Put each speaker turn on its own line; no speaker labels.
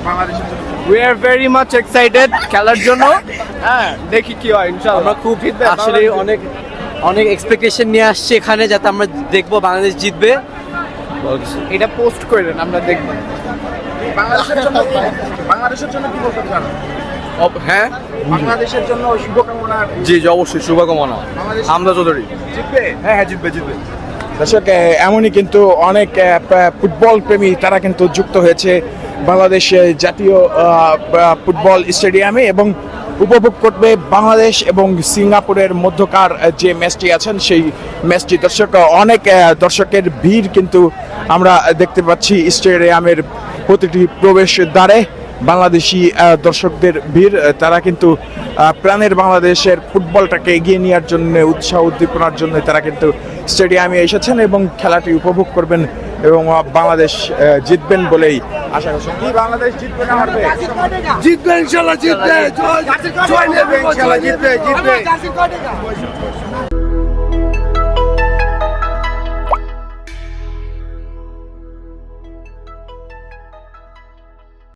বাংলাদেশের জন্য?
We are very much excited খেলার জন্য। হ্যাঁ, দেখি কি হয় ইনশাআল্লাহ।
আমরা খুব আসলে অনেক অনেক এক্সপেকটেশন নিয়ে আসছি এখানে, যাতে আমরা দেখবো বাংলাদেশ জিতবে।
এটা পোস্ট করেন, আমরা দেখবো।
বাংলাদেশের জন্য কি বলতে চান?
হ্যাঁ,
বাংলাদেশের জন্য শুভকামনা।
জি জি, অবশ্যই শুভকামনা। হামজা চৌধুরী
জিতবে?
হ্যাঁ, জিতবে জিতবে।
দর্শক, এমনই কিন্তু অনেক ফুটবল প্রেমী তারা কিন্তু যুক্ত হয়েছে বাংলাদেশ জাতীয় ফুটবল স্টেডিয়ামে এবং উপভোগ করবে বাংলাদেশ এবং সিঙ্গাপুরের মধ্যকার যে ম্যাচটি আছেন সেই ম্যাচটি। দর্শক, অনেক দর্শকের ভিড় কিন্তু আমরা দেখতে পাচ্ছি স্টেডিয়ামের প্রতিটি প্রবেশ দ্বারে। বাংলাদেশি দর্শকদের ভিড়, তারা কিন্তু প্রাণের বাংলাদেশের ফুটবলটাকে এগিয়ে নেওয়ার জন্য, উৎসাহ উদ্দীপনার জন্য তারা কিন্তু স্টেডিয়ামে এসেছেন এবং খেলাটি উপভোগ করবেন এবং বাংলাদেশ জিতবেন বলেই আশা করছেন। কি বাংলাদেশ জিতবে না হারবে?
জিতবে ইনশাআল্লাহ, জিতবে।
জয় নেবে ইনশাআল্লাহ, জিতবে জিতবে।